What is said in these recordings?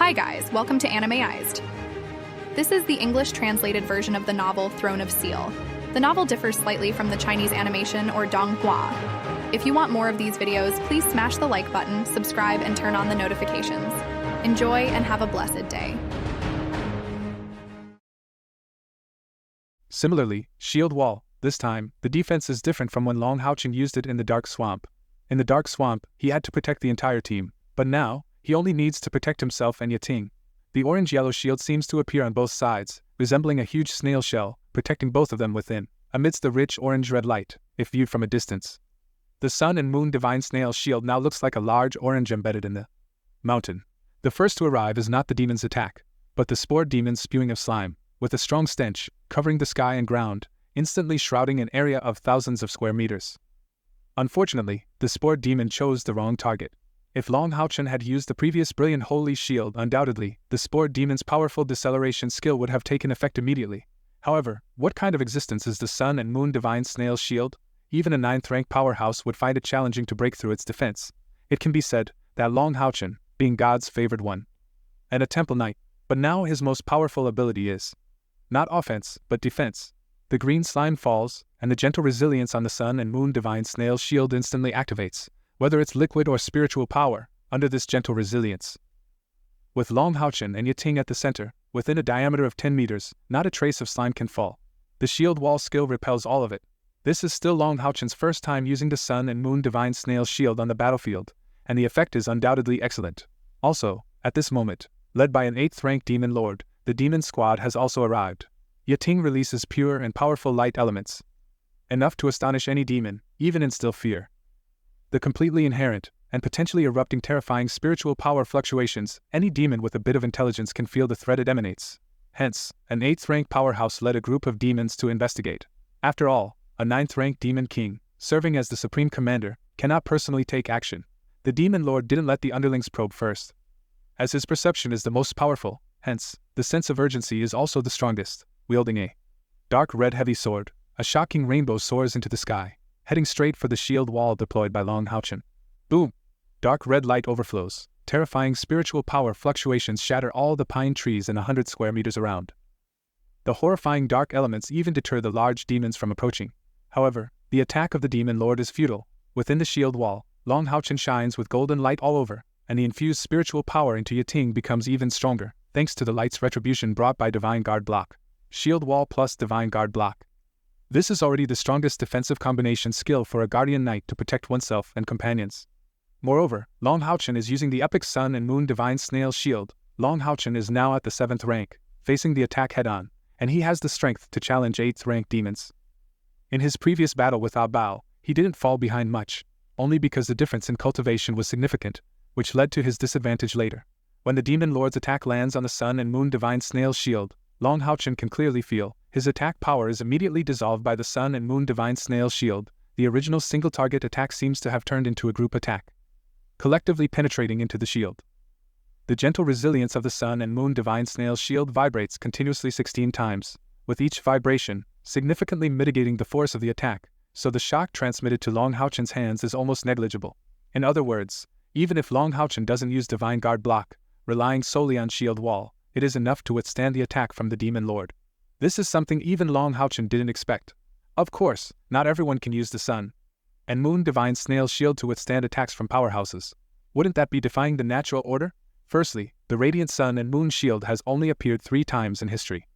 Hi guys, welcome to ANIMEized. This is the English translated version of the novel Throne of Seal. The novel differs slightly from the Chinese animation or donghua. If you want more of these videos, please smash the like button, subscribe, and turn on the notifications. Enjoy and have a blessed day. Similarly, shield wall. This time, the defense is different from when longhaochen used it in the Dark Swamp. In the Dark Swamp, he had to protect the entire team, but now, he only needs to protect himself and YaTing. The orange-yellow shield seems to appear on both sides, resembling a huge snail shell, protecting both of them within, amidst the rich orange-red light, if viewed from a distance. The Sun and Moon Divine Snail shield now looks like a large orange embedded in the mountain. The first to arrive is not the demon's attack, but the spore demon spewing of slime, with a strong stench, covering the sky and ground, instantly shrouding an area of thousands of square meters. Unfortunately, the spore demon chose the wrong target. If longhaochen had used the previous brilliant holy shield, undoubtedly, the spore demon's powerful deceleration skill would have taken effect immediately. However, what kind of existence is the Sun and Moon Divine Snail shield? Even a 9th-rank powerhouse would find it challenging to break through its defense. It can be said that longhaochen, being God's favored one, and a temple knight, but now his most powerful ability is not offense, but defense. The green slime falls, and the gentle resilience on the Sun and Moon Divine Snail shield instantly activates, whether it's liquid or spiritual power, under this gentle resilience. With longhaochen and YaTing at the center, within a diameter of 10 meters, not a trace of slime can fall. The shield wall skill repels all of it. This is still longhaochen's first time using the Sun and Moon Divine Snail shield on the battlefield, and the effect is undoubtedly excellent. Also, at this moment, led by an 8th-rank demon lord, the demon squad has also arrived. YaTing releases pure and powerful light elements, enough to astonish any demon, even instill fear. The completely inherent, and potentially erupting terrifying spiritual power fluctuations, any demon with a bit of intelligence can feel the threat it emanates. Hence, an 8th-rank powerhouse led a group of demons to investigate. After all, a 9th-rank demon king, serving as the supreme commander, cannot personally take action. The demon lord didn't let the underlings probe first, as his perception is the most powerful, hence, the sense of urgency is also the strongest. Wielding a dark red heavy sword, a shocking rainbow soars into the sky, heading straight for the shield wall deployed by longhaochen. Boom! Dark red light overflows, terrifying spiritual power fluctuations shatter all the pine trees in 100 square meters around. The horrifying dark elements even deter the large demons from approaching. However, the attack of the demon lord is futile. Within the shield wall, longhaochen shines with golden light all over, and the infused spiritual power into YaTing becomes even stronger, thanks to the light's retribution brought by Divine Guard Block. Shield wall plus Divine Guard Block. This is already the strongest defensive combination skill for a guardian knight to protect oneself and companions. Moreover, longhaochen is using the epic Sun and Moon Divine Snail shield. Longhaochen is now at the 7th rank, facing the attack head-on, and he has the strength to challenge 8th-rank demons. In his previous battle with Bao, he didn't fall behind much, only because the difference in cultivation was significant, which led to his disadvantage later. When the demon lord's attack lands on the Sun and Moon Divine Snail shield, longhaochen can clearly feel his attack power is immediately dissolved by the Sun and Moon Divine Snail shield. The original single-target attack seems to have turned into a group attack, collectively penetrating into the shield. The gentle resilience of the Sun and Moon Divine Snail shield vibrates continuously 16 times, with each vibration significantly mitigating the force of the attack, so the shock transmitted to longhaochen's hands is almost negligible. In other words, even if longhaochen doesn't use Divine Guard Block, relying solely on shield wall, it is enough to withstand the attack from the demon lord. This is something even longhaochen didn't expect. Of course, not everyone can use the Sun and Moon Divine Snail shield to withstand attacks from powerhouses. Wouldn't that be defying the natural order? Firstly, the Radiant Sun and Moon shield has only appeared 3 times in history.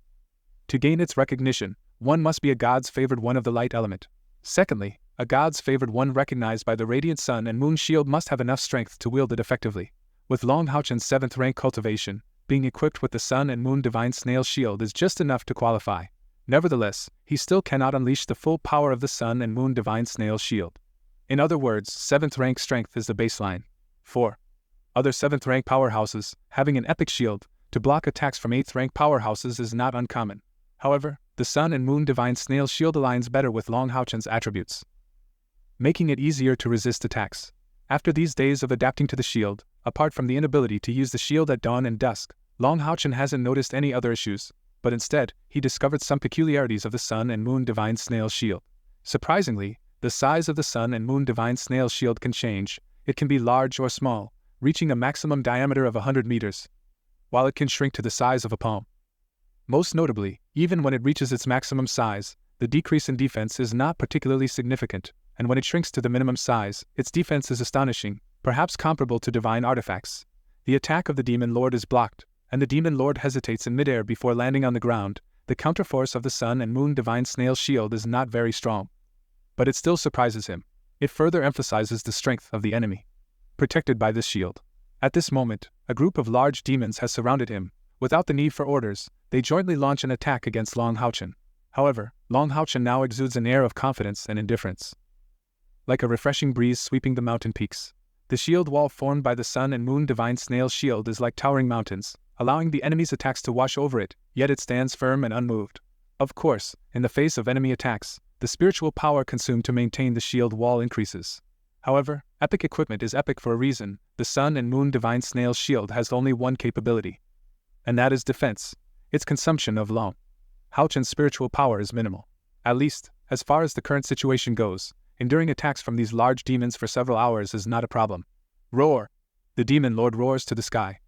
To gain its recognition, one must be a god's favored one of the light element. Secondly, a god's favored one recognized by the Radiant Sun and Moon shield must have enough strength to wield it effectively. With longhaochen's 7th rank cultivation, being equipped with the Sun and Moon Divine Snail shield is just enough to qualify. Nevertheless, he still cannot unleash the full power of the Sun and Moon Divine Snail shield. In other words, 7th rank strength is the baseline. 4. Other 7th rank powerhouses, having an epic shield, to block attacks from 8th rank powerhouses is not uncommon. However, the Sun and Moon Divine Snail shield aligns better with longhaochen's attributes, making it easier to resist attacks. After these days of adapting to the shield, apart from the inability to use the shield at dawn and dusk, longhaochen hasn't noticed any other issues, but instead, he discovered some peculiarities of the Sun and Moon Divine Snail shield. Surprisingly, the size of the Sun and Moon Divine Snail shield can change. It can be large or small, reaching a maximum diameter of 100 meters. while it can shrink to the size of a palm. Most notably, even when it reaches its maximum size, the decrease in defense is not particularly significant, and when it shrinks to the minimum size, its defense is astonishing, perhaps comparable to divine artifacts. The attack of the Demon Lord is blocked, and the Demon Lord hesitates in midair before landing on the ground. The counterforce of the Sun and Moon Divine Snail Shield is not very strong. But it still surprises him. It further emphasizes the strength of the enemy. Protected by this shield. At this moment, a group of large demons has surrounded him. Without the need for orders, they jointly launch an attack against longhaochen. However, longhaochen now exudes an air of confidence and indifference. Like a refreshing breeze sweeping the mountain peaks, the shield wall formed by the Sun and Moon Divine Snail Shield is like towering mountains, allowing the enemy's attacks to wash over it, yet it stands firm and unmoved. Of course, in the face of enemy attacks, the spiritual power consumed to maintain the shield wall increases. However, epic equipment is epic for a reason. The Sun and Moon Divine Snail Shield has only one capability, and that is defense. Its consumption of longhaochen's spiritual power is minimal. At least, as far as the current situation goes, enduring attacks from these large demons for several hours is not a problem. Roar! The Demon Lord roars to the sky,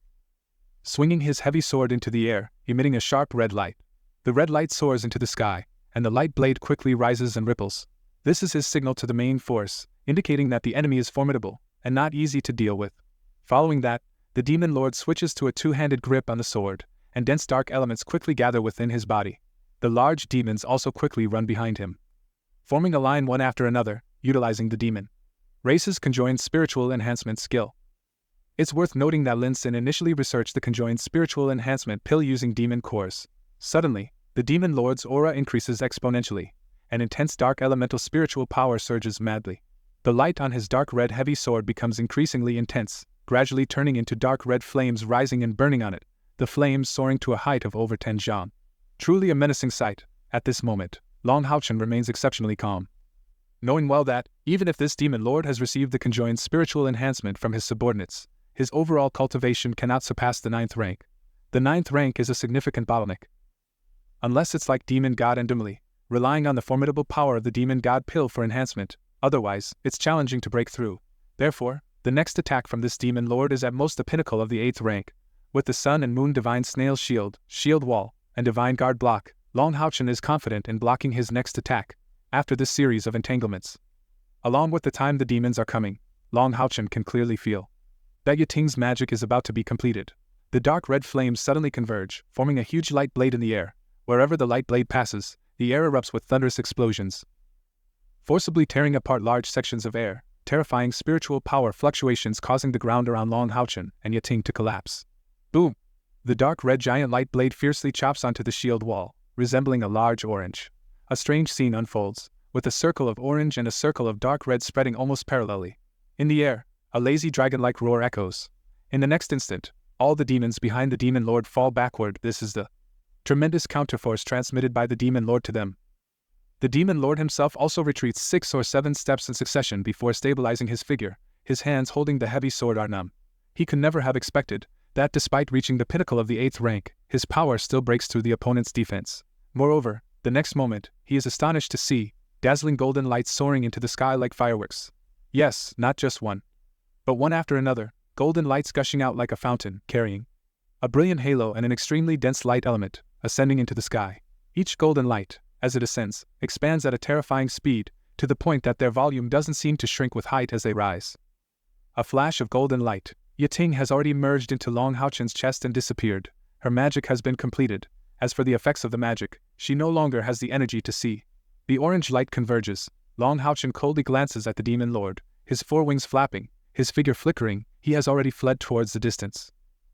swinging his heavy sword into the air, emitting a sharp red light. The red light soars into the sky, and the light blade quickly rises and ripples. This is his signal to the main force, indicating that the enemy is formidable, and not easy to deal with. Following that, the Demon Lord switches to a two-handed grip on the sword, and dense dark elements quickly gather within his body. The large demons also quickly run behind him, forming a line one after another, utilizing the demon race's conjoined spiritual enhancement skill. It's worth noting that Lin Sin initially researched the conjoined spiritual enhancement pill using demon cores. Suddenly, the Demon Lord's aura increases exponentially, and intense dark elemental spiritual power surges madly. The light on his dark red heavy sword becomes increasingly intense, gradually turning into dark red flames rising and burning on it, the flames soaring to a height of over 10 zhang. Truly a menacing sight. At this moment, longhaochen remains exceptionally calm, knowing well that, even if this Demon Lord has received the conjoined spiritual enhancement from his subordinates, his overall cultivation cannot surpass the 9th rank. The 9th rank is a significant bottleneck. Unless it's like Demon God and Dumili, relying on the formidable power of the Demon God pill for enhancement, otherwise, it's challenging to break through. Therefore, the next attack from this Demon Lord is at most the pinnacle of the 8th rank. With the Sun and Moon Divine Snail Shield, Shield Wall, and Divine Guard block, longhaochen is confident in blocking his next attack. After this series of entanglements, along with the time the demons are coming, longhaochen can clearly feel that YaTing's magic is about to be completed. The dark red flames suddenly converge, forming a huge light blade in the air. Wherever the light blade passes, the air erupts with thunderous explosions, forcibly tearing apart large sections of air, terrifying spiritual power fluctuations causing the ground around longhaochen and YaTing to collapse. Boom! The dark red giant light blade fiercely chops onto the shield wall, resembling a large orange. A strange scene unfolds, with a circle of orange and a circle of dark red spreading almost parallelly. In the air, a lazy dragon-like roar echoes. In the next instant, all the demons behind the Demon Lord fall backward. This is the tremendous counterforce transmitted by the Demon Lord to them. The Demon Lord himself also retreats 6 or 7 steps in succession before stabilizing his figure. His hands holding the heavy sword are numb. He could never have expected that despite reaching the pinnacle of the 8th rank, his power still breaks through the opponent's defense. Moreover, the next moment, he is astonished to see dazzling golden lights soaring into the sky like fireworks. Yes, not just one, but one after another, golden lights gushing out like a fountain, carrying a brilliant halo and an extremely dense light element, ascending into the sky. Each golden light, as it ascends, expands at a terrifying speed, to the point that their volume doesn't seem to shrink with height as they rise. A flash of golden light, YaTing has already merged into longhaochen's chest and disappeared. Her magic has been completed. As for the effects of the magic, she no longer has the energy to see. The orange light converges. Longhaochen coldly glances at the Demon Lord, his forewings flapping, his figure flickering. He has already fled towards the distance.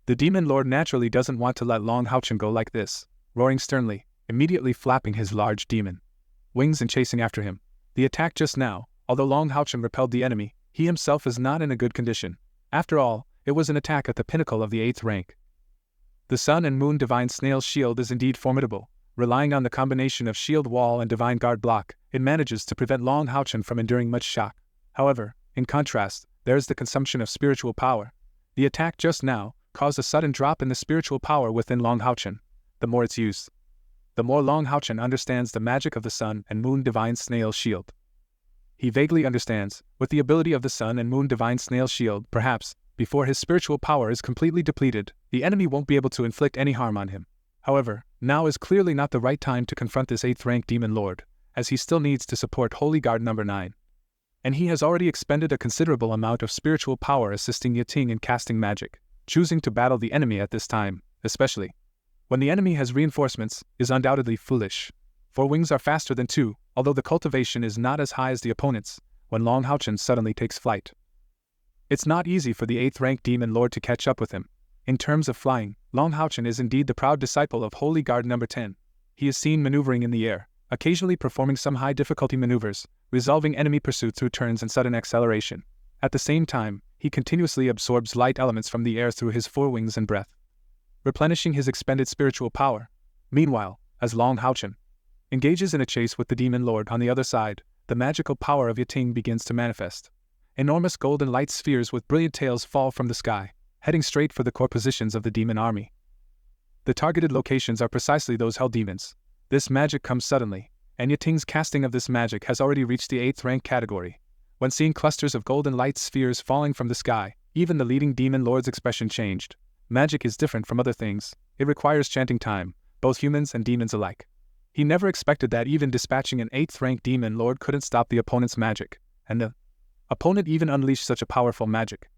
The Demon Lord naturally doesn't want to let longhaochen go like this, roaring sternly, immediately flapping his large demon wings and chasing after him. The attack just now, although longhaochen repelled the enemy, he himself is not in a good condition. After all, it was an attack at the pinnacle of the 8th rank. The Sun and Moon Divine Snail Shield is indeed formidable. Relying on the combination of Shield Wall and Divine Guard block, it manages to prevent longhaochen from enduring much shock. However, in contrast, there is the consumption of spiritual power. The attack just now caused a sudden drop in the spiritual power within longhaochen. The more it's used, the more longhaochen understands the magic of the Sun and Moon Divine Snail Shield. He vaguely understands, with the ability of the Sun and Moon Divine Snail Shield, perhaps, before his spiritual power is completely depleted, the enemy won't be able to inflict any harm on him. However, now is clearly not the right time to confront this 8th rank demon lord, as he still needs to support Holy Guard number 9. And he has already expended a considerable amount of spiritual power assisting YaTing in casting magic. Choosing to battle the enemy at this time, especially when the enemy has reinforcements, is undoubtedly foolish. 4 wings are faster than 2, although the cultivation is not as high as the opponent's, when longhaochen suddenly takes flight. It's not easy for the 8th rank demon lord to catch up with him. In terms of flying, longhaochen is indeed the proud disciple of Holy Guard number 10. He is seen maneuvering in the air, occasionally performing some high difficulty maneuvers, resolving enemy pursuit through turns and sudden acceleration. At the same time, he continuously absorbs light elements from the air through his 4 wings and breath, replenishing his expended spiritual power. Meanwhile, as longhaochen engages in a chase with the demon lord on the other side, the magical power of YaTing begins to manifest. Enormous golden light spheres with brilliant tails fall from the sky, heading straight for the core positions of the demon army. The targeted locations are precisely those held demons. This magic comes suddenly, and YaTing's casting of this magic has already reached the 8th rank category. When seeing clusters of golden light spheres falling from the sky, even the leading demon lord's expression changed. Magic is different from other things. It requires chanting time, both humans and demons alike. He never expected that even dispatching an 8th rank demon lord couldn't stop the opponent's magic, and the opponent even unleashed such a powerful magic.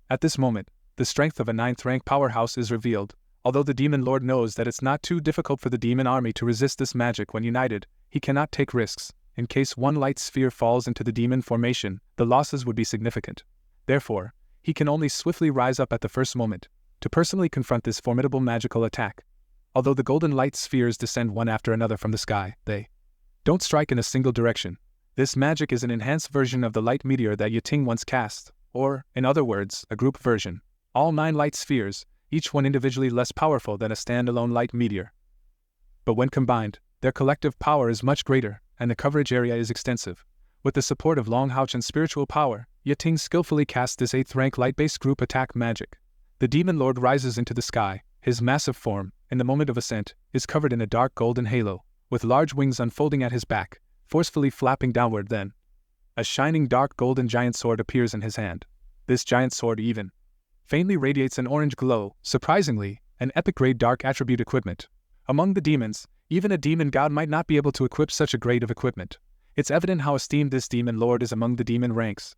At this moment, the strength of a 9th rank powerhouse is revealed. Although the demon lord knows that it's not too difficult for the demon army to resist this magic when united, he cannot take risks. In case one light sphere falls into the demon formation, the losses would be significant. Therefore, he can only swiftly rise up at the first moment, to personally confront this formidable magical attack. Although the golden light spheres descend one after another from the sky, they don't strike in a single direction. This magic is an enhanced version of the light meteor that YaTing once cast, or, in other words, a group version. All 9 light spheres, each one individually less powerful than a standalone light meteor. But when combined, their collective power is much greater, and the coverage area is extensive. With the support of longhaochen's spiritual power, YaTing skillfully casts this 8th rank light-based group attack magic. The demon lord rises into the sky. His massive form, in the moment of ascent, is covered in a dark golden halo, with large wings unfolding at his back, forcefully flapping downward. Then, a shining dark golden giant sword appears in his hand. This giant sword even faintly radiates an orange glow, surprisingly, an epic-grade dark attribute equipment. Among the demons, even a demon god might not be able to equip such a grade of equipment. It's evident how esteemed this demon lord is among the demon ranks.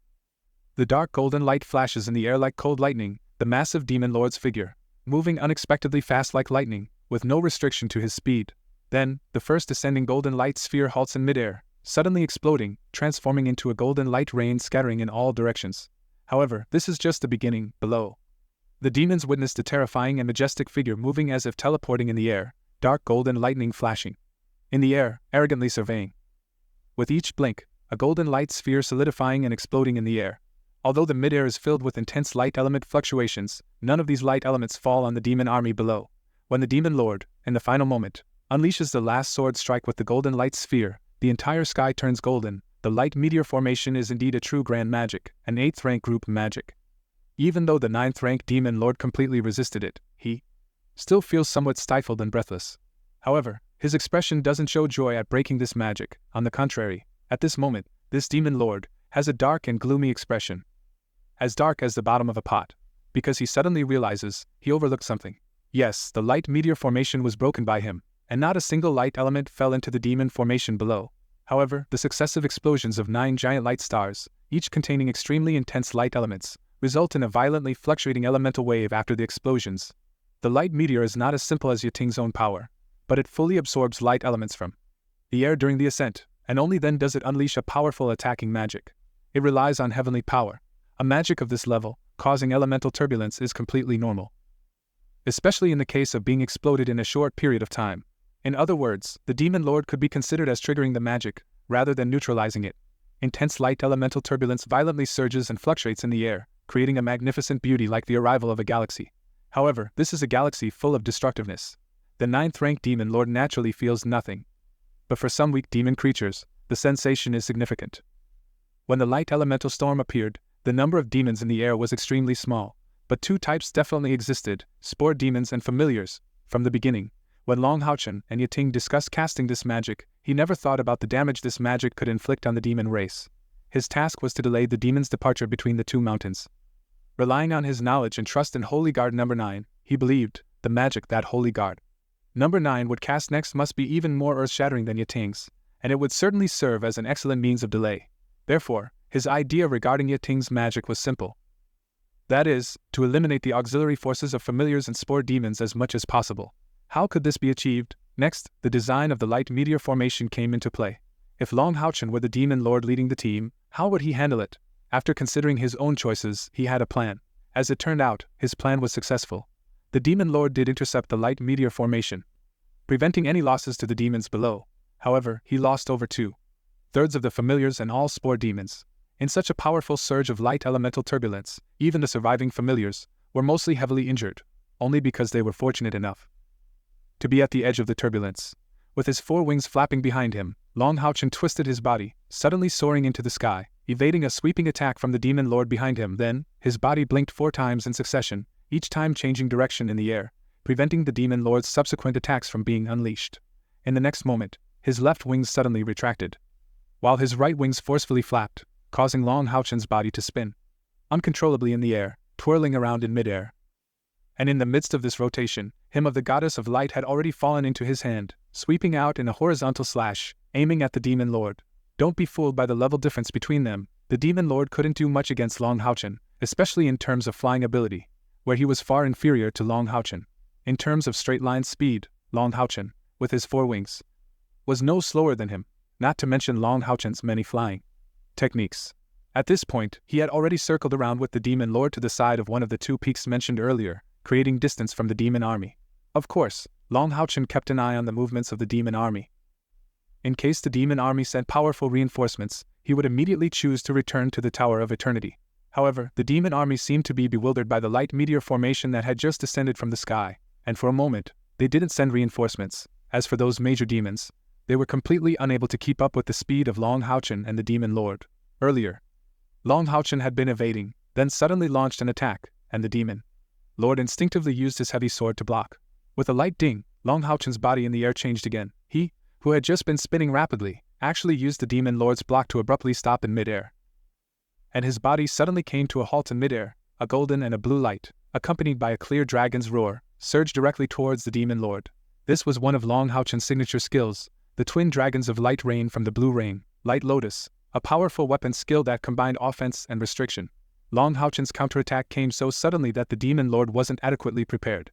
The dark golden light flashes in the air like cold lightning, the massive demon lord's figure, moving unexpectedly fast like lightning, with no restriction to his speed. Then, the first descending golden light sphere halts in midair, suddenly exploding, transforming into a golden light rain scattering in all directions. However, this is just the beginning. Below, the demons witnessed a terrifying and majestic figure moving as if teleporting in the air, dark golden lightning flashing in the air, arrogantly surveying. With each blink, a golden light sphere solidifying and exploding in the air. Although the midair is filled with intense light element fluctuations, none of these light elements fall on the demon army below. When the demon lord, in the final moment, unleashes the last sword strike with the golden light sphere, the entire sky turns golden. The light meteor formation is indeed a true grand magic, an 8th rank group magic. Even though the 9th rank demon lord completely resisted it, he still feels somewhat stifled and breathless. However, his expression doesn't show joy at breaking this magic. On the contrary, at this moment, this demon lord has a dark and gloomy expression. As dark as the bottom of a pot, because he suddenly realizes he overlooked something. Yes, the light meteor formation was broken by him, and not a single light element fell into the demon formation below. However, the successive explosions of 9 giant light stars, each containing extremely intense light elements, result in a violently fluctuating elemental wave after the explosions. The light meteor is not as simple as YaTing's own power, but it fully absorbs light elements from the air during the ascent, and only then does it unleash a powerful attacking magic. It relies on heavenly power. A magic of this level, causing elemental turbulence, is completely normal, especially in the case of being exploded in a short period of time. In other words, the demon lord could be considered as triggering the magic, rather than neutralizing it. Intense light elemental turbulence violently surges and fluctuates in the air, creating a magnificent beauty like the arrival of a galaxy. However, this is a galaxy full of destructiveness. The 9th rank demon lord naturally feels nothing. But for some weak demon creatures, the sensation is significant. When the light elemental storm appeared, the number of demons in the air was extremely small, but 2 types definitely existed, spore demons and familiars. From the beginning, when longhaochen and YaTing discussed casting this magic, he never thought about the damage this magic could inflict on the demon race. His task was to delay the demon's departure between the 2 mountains. Relying on his knowledge and trust in Holy Guard number 9, he believed the magic that Holy Guard number 9 would cast next must be even more earth-shattering than YaTing's, and it would certainly serve as an excellent means of delay. Therefore, his idea regarding YaTing's magic was simple. That is, to eliminate the auxiliary forces of familiars and spore demons as much as possible. How could this be achieved? Next, the design of the light meteor formation came into play. If longhaochen were the demon lord leading the team, how would he handle it? After considering his own choices, he had a plan. As it turned out, his plan was successful. The demon lord did intercept the light meteor formation, preventing any losses to the demons below. However, he lost over 2/3 of the familiars and all spore demons. In such a powerful surge of light elemental turbulence, even the surviving familiars were mostly heavily injured, only because they were fortunate enough to be at the edge of the turbulence. With his 4 wings flapping behind him, longhaochen twisted his body, suddenly soaring into the sky, evading a sweeping attack from the demon lord behind him. Then, his body blinked 4 times in succession, each time changing direction in the air, preventing the demon lord's subsequent attacks from being unleashed. In the next moment, his left wings suddenly retracted, while his right wings forcefully flapped, causing longhaochen's body to spin uncontrollably in the air, twirling around in midair. And in the midst of this rotation, him of the goddess of light had already fallen into his hand, sweeping out in a horizontal slash, aiming at the demon lord. Don't be fooled by the level difference between them. The demon lord couldn't do much against longhaochen, especially in terms of flying ability, where he was far inferior to longhaochen. In terms of straight-line speed, longhaochen, with his 4 wings, was no slower than him, not to mention longhaochen's many flying techniques. At this point, he had already circled around with the demon lord to the side of one of the 2 peaks mentioned earlier, creating distance from the demon army. Of course, longhaochen kept an eye on the movements of the demon army. In case the demon army sent powerful reinforcements, he would immediately choose to return to the Tower of Eternity. However, the demon army seemed to be bewildered by the light meteor formation that had just descended from the sky, and for a moment, they didn't send reinforcements. As for those major demons, they were completely unable to keep up with the speed of longhaochen and the demon lord. Earlier, longhaochen had been evading, then suddenly launched an attack, and the demon lord instinctively used his heavy sword to block. With a light ding, longhaochen's body in the air changed again. He, who had just been spinning rapidly, actually used the demon lord's block to abruptly stop in midair. And his body suddenly came to a halt in midair. A golden and a blue light, accompanied by a clear dragon's roar, surged directly towards the demon lord. This was one of longhaochen's signature skills, the twin dragons of light rain from the blue rain, light lotus, a powerful weapon skill that combined offense and restriction. Longhaochen's counterattack came so suddenly that the demon lord wasn't adequately prepared.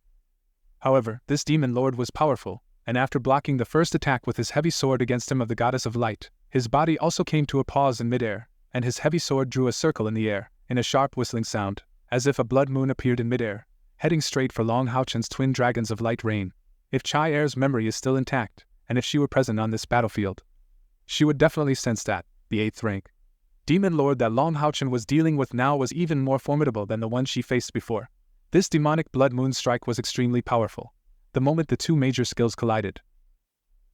However, this demon lord was powerful, and after blocking the first attack with his heavy sword against him of the goddess of light, his body also came to a pause in midair, and his heavy sword drew a circle in the air, in a sharp whistling sound, as if a blood moon appeared in midair, heading straight for longhaochen's twin dragons of light rain. If caier's memory is still intact, and if she were present on this battlefield, she would definitely sense that the 8th rank demon lord that longhaochen was dealing with now was even more formidable than the one she faced before. This demonic blood moon strike was extremely powerful. The moment the 2 major skills collided,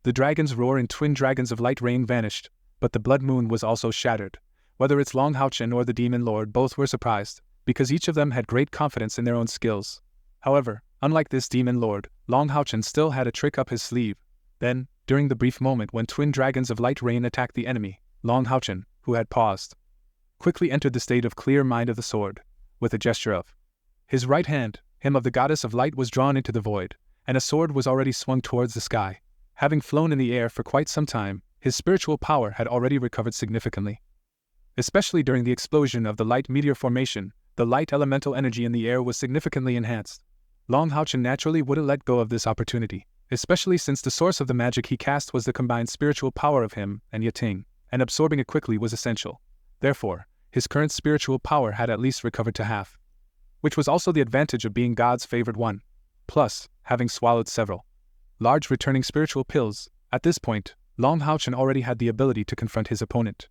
the dragon's roar and twin dragons of light rain vanished, but the blood moon was also shattered. Whether it's longhaochen or the demon lord, both were surprised, because each of them had great confidence in their own skills. However, unlike this demon lord, longhaochen still had a trick up his sleeve. Then, during the brief moment when twin dragons of light rain attacked the enemy, longhaochen, who had paused, quickly entered the state of clear mind of the sword. With a gesture of his right hand, him of the goddess of light was drawn into the void, and a sword was already swung towards the sky. Having flown in the air for quite some time, his spiritual power had already recovered significantly. Especially during the explosion of the light meteor formation, the light elemental energy in the air was significantly enhanced. Longhaochen naturally wouldn't let go of this opportunity, especially since the source of the magic he cast was the combined spiritual power of him and YaTing, and absorbing it quickly was essential. Therefore, his current spiritual power had at least recovered to half, which was also the advantage of being God's favored one. Plus, having swallowed several large returning spiritual pills, at this point, longhaochen already had the ability to confront his opponent.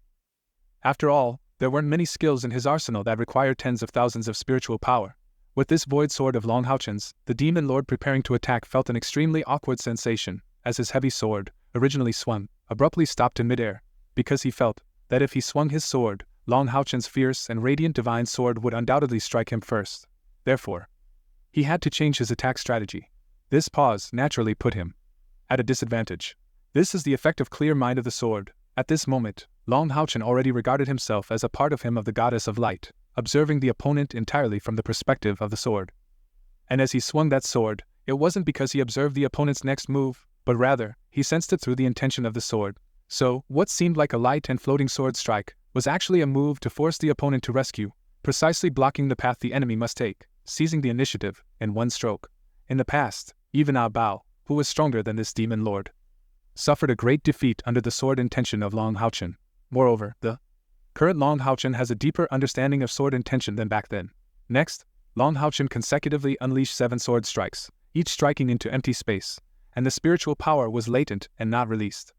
After all, there weren't many skills in his arsenal that required tens of thousands of spiritual power. With this void sword of longhaochen's, the demon lord preparing to attack felt an extremely awkward sensation, as his heavy sword, originally swung, abruptly stopped in midair, because he felt that if he swung his sword, longhaochen's fierce and radiant divine sword would undoubtedly strike him first. Therefore, he had to change his attack strategy. This pause naturally put him at a disadvantage. This is the effect of clear mind of the sword. At this moment, longhaochen already regarded himself as a part of him of the goddess of light, observing the opponent entirely from the perspective of the sword. And as he swung that sword, it wasn't because he observed the opponent's next move, but rather, he sensed it through the intention of the sword. So, what seemed like a light and floating sword strike was actually a move to force the opponent to rescue, precisely blocking the path the enemy must take, seizing the initiative in one stroke. In the past, even Ah Bao, who was stronger than this demon lord, suffered a great defeat under the sword intention of longhaochen. Moreover, the current longhaochen has a deeper understanding of sword intention than back then. Next, longhaochen consecutively unleashed 7 sword strikes, each striking into empty space, and the spiritual power was latent and not released.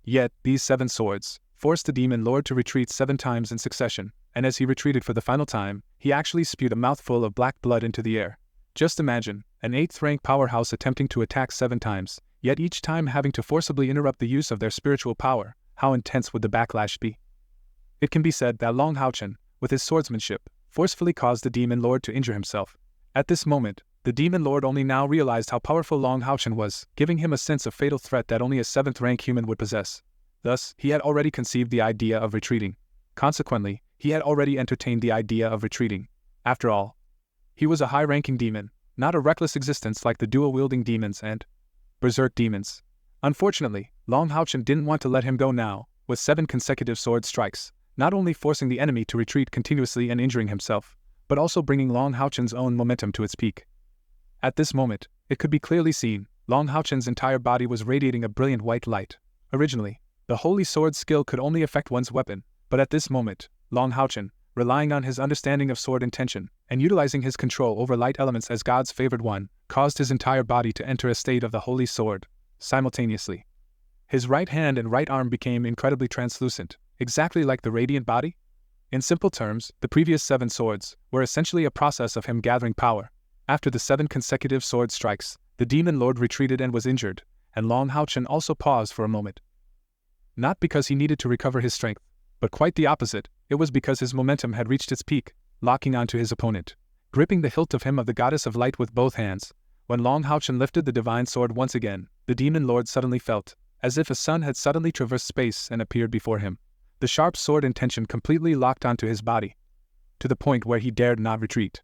Yet, these 7 swords forced the demon lord to retreat 7 times in succession, and as he retreated for the final time, he actually spewed a mouthful of black blood into the air. Just imagine, an 8th-rank powerhouse attempting to attack 7 times, yet each time having to forcibly interrupt the use of their spiritual power. How intense would the backlash be? It can be said that longhaochen, with his swordsmanship, forcefully caused the demon lord to injure himself. At this moment, the demon lord only now realized how powerful longhaochen was, giving him a sense of fatal threat that only a 7th-rank human would possess. Thus, he had already conceived the idea of retreating. Consequently, he had already entertained the idea of retreating. After all, he was a high-ranking demon, not a reckless existence like the dual-wielding demons and berserk demons. Unfortunately, longhaochen didn't want to let him go now, with 7 consecutive sword strikes, not only forcing the enemy to retreat continuously and injuring himself, but also bringing longhaochen's own momentum to its peak. At this moment, it could be clearly seen, longhaochen's entire body was radiating a brilliant white light. Originally, the holy sword skill could only affect one's weapon, but at this moment, longhaochen, relying on his understanding of sword intention, and utilizing his control over light elements as God's favored one, caused his entire body to enter a state of the holy sword, simultaneously. His right hand and right arm became incredibly translucent, exactly like the radiant body. In simple terms, the previous 7 swords were essentially a process of him gathering power. After the 7 consecutive sword strikes, the demon lord retreated and was injured, and longhaochen also paused for a moment. Not because he needed to recover his strength, but quite the opposite, it was because his momentum had reached its peak, locking onto his opponent, gripping the hilt of him of the goddess of light with both hands. When longhaochen lifted the divine sword once again, the demon lord suddenly felt as if a sun had suddenly traversed space and appeared before him. The sharp sword intention completely locked onto his body, to the point where he dared not retreat.